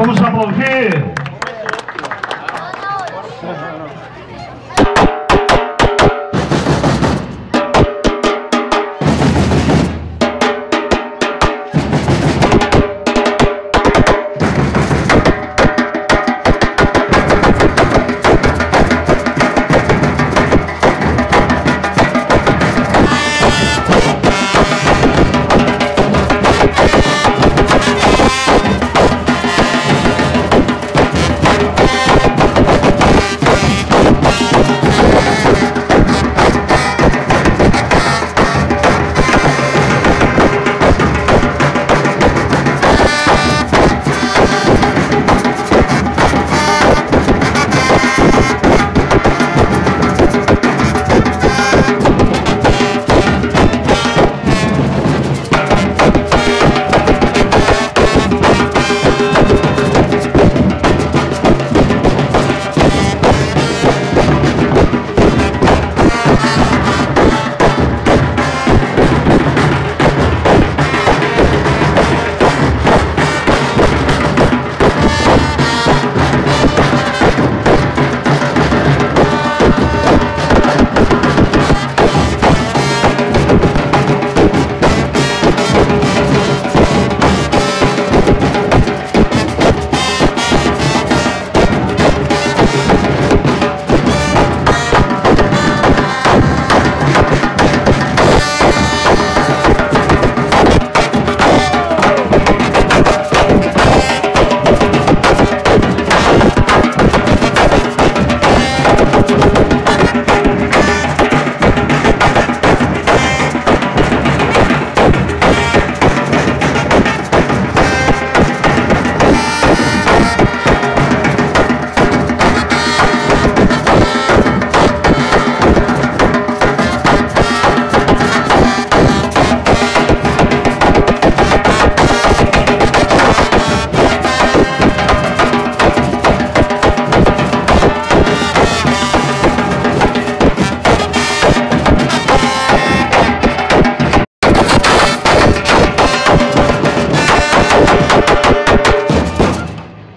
Vamos aplaudir.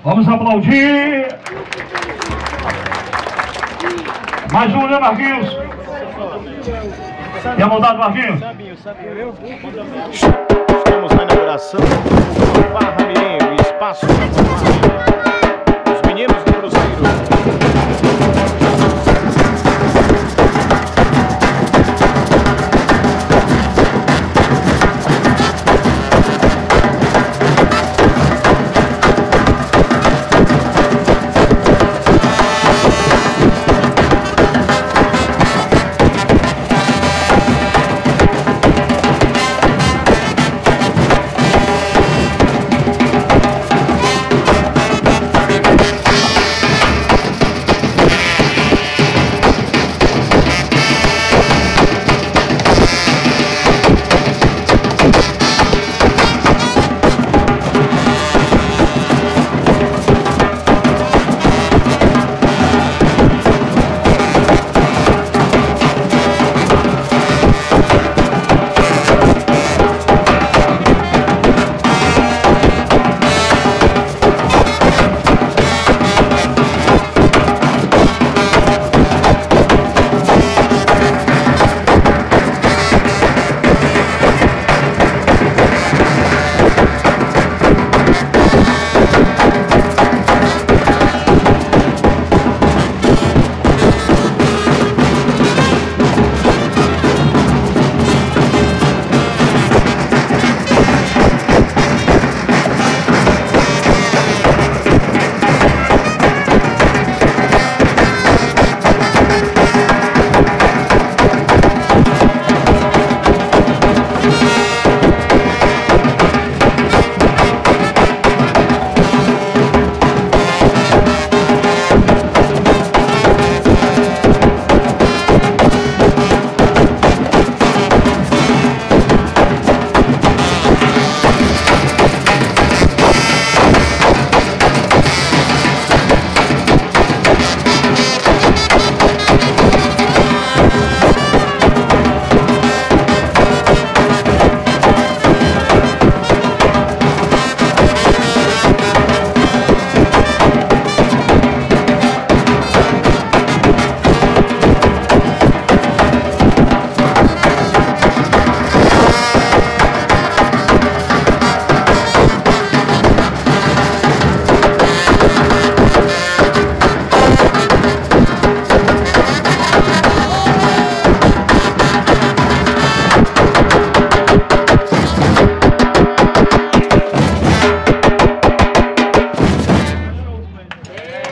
Vamos aplaudir. Mais um, né, Marquinhos? Quer mudar, Marquinhos? Estamos na inauguração do Barra Mirim, o espaço dos meninos do Cruzeiro.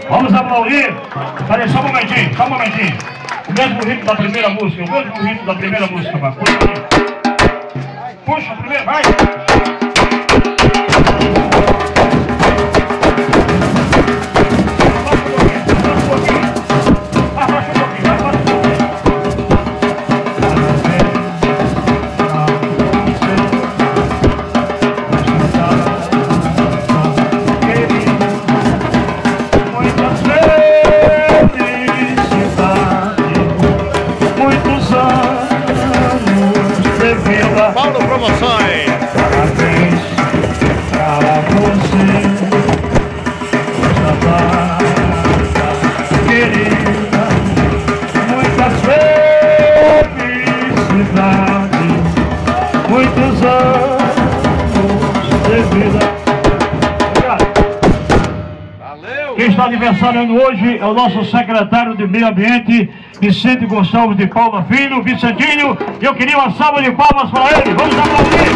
Vamos aplaudir. Peraí, só um momentinho, só um momentinho. O mesmo ritmo da primeira música, o mesmo ritmo da primeira música, mano. Puxa, primeiro, vai. Paulo Promoções. Parabéns para você, esta data querida, muitas felicidades, muitos anos de vida. Obrigado. Valeu. Quem está aniversariando hoje é o nosso secretário de Meio Ambiente, Vicente Gonçalves de Paula Filho, Vicentinho, e eu queria uma salva de palmas para ele. Vamos aplaudir!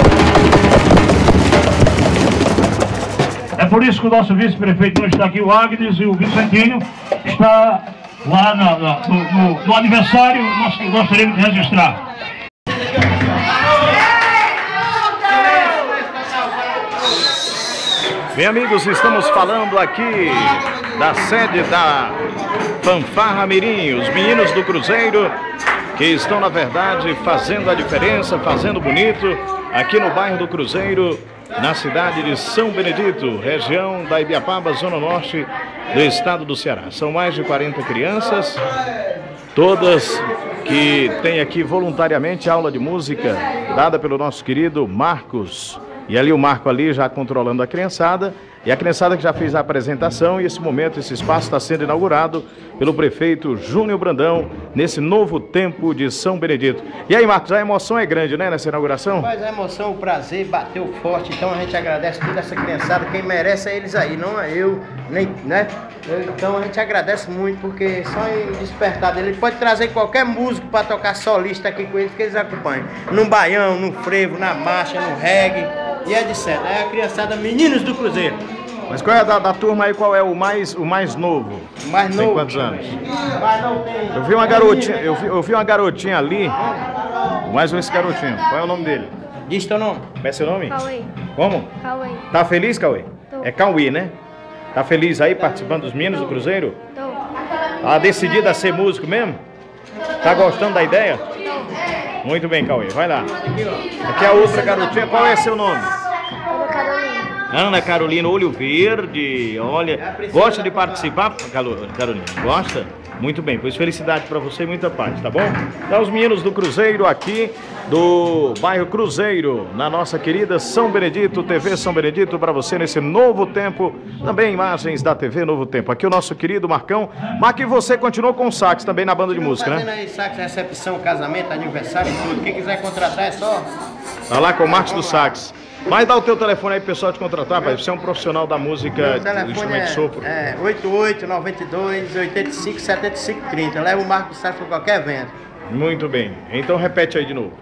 É por isso que o nosso vice-prefeito não está aqui, o Agnes, e o Vicentinho está lá no aniversário, nós gostaríamos de registrar. Bem, amigos, estamos falando aqui da sede da Fanfarra Mirim, os meninos do Cruzeiro que estão, na verdade, fazendo a diferença, fazendo bonito aqui no bairro do Cruzeiro, na cidade de São Benedito, região da Ibiapaba, zona norte do estado do Ceará. São mais de 40 crianças, todas que têm aqui voluntariamente aula de música dada pelo nosso querido Marcos. E ali o Marco ali já controlando a criançada, e a criançada que já fez a apresentação, e esse momento, esse espaço está sendo inaugurado pelo prefeito Júnior Brandão, nesse novo tempo de São Benedito. E aí, Marcos, a emoção é grande, né, nessa inauguração? Mas a emoção, o prazer bateu forte, então a gente agradece toda essa criançada, quem merece é eles aí, não é eu, nem, né? Então a gente agradece muito, porque só em despertar dele, ele pode trazer qualquer músico para tocar solista aqui com eles, que eles acompanham. No baião, no frevo, na marcha, no reggae, e é de certo. É a criançada Meninos do Cruzeiro. Mas qual é da turma aí, qual é o mais novo? O mais novo. Tem quantos anos? Mas não tem. Eu vi uma garotinha, eu vi uma garotinha ali, mais esse garotinho, qual é o nome dele? Diz teu nome. Qual é seu nome? Cauê. Como? Cauê. Tá feliz, Cauê? Tô. É Cauê, né? Tá feliz aí participando dos meninos do Cruzeiro? Tô. Tá decidido a ser músico mesmo? Tá gostando da ideia? Muito bem, Cauê, vai lá. Aqui é a outra garotinha, qual é seu nome? Ana Carolina. Ana Carolina, olho verde, olha, gosta de participar, Carolina? Gosta? Muito bem, pois felicidade para você e muita paz, tá bom? Então os meninos do Cruzeiro aqui, do bairro Cruzeiro, na nossa querida São Benedito, TV São Benedito, para você nesse novo tempo, também imagens da TV Novo Tempo. Aqui o nosso querido Marcão. Marco, e você continuou com o sax também na banda de música, né? Fazendo aí sax, recepção, casamento, aniversário e tudo. Quem quiser contratar é só... Tá lá com o Marcos do sax. Mas dá o teu telefone aí pro pessoal te contratar, pai. Você é um profissional da música, do instrumento de sopro. É 88-92-85-75-30. Leva o Marco Sax para qualquer evento. Muito bem. Então repete aí de novo.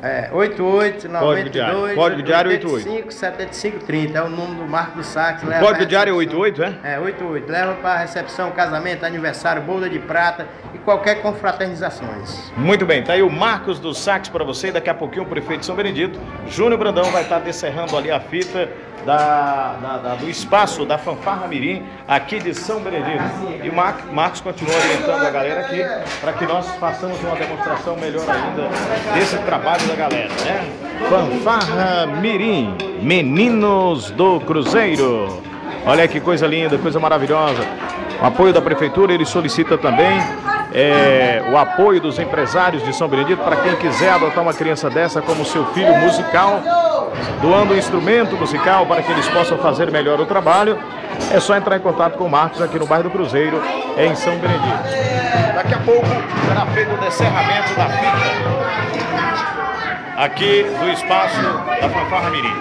É 88-92-85-75-30. Código diário 88. 75-30. É o número do Marco do Sax. O código diário é 88, é? É 88. Leva para recepção, casamento, aniversário, boda de prata e qualquer confraternizações. Muito bem, tá aí o Marcos do sax para você. Daqui a pouquinho o prefeito de São Benedito, Júnior Brandão, vai estar descerrando ali a fita do espaço da Fanfarra Mirim aqui de São Benedito. E Marcos continua orientando a galera aqui para que nós façamos uma demonstração melhor ainda desse trabalho da galera, né? Fanfarra Mirim, Meninos do Cruzeiro. Olha que coisa linda, coisa maravilhosa. O apoio da prefeitura, ele solicita também o apoio dos empresários de São Benedito para quem quiser adotar uma criança dessa como seu filho musical, doando um instrumento musical para que eles possam fazer melhor o trabalho. É só entrar em contato com o Marcos aqui no bairro do Cruzeiro, em São Benedito. Daqui a pouco será feito o descerramento da fita aqui do espaço da Fanfarra Mirim.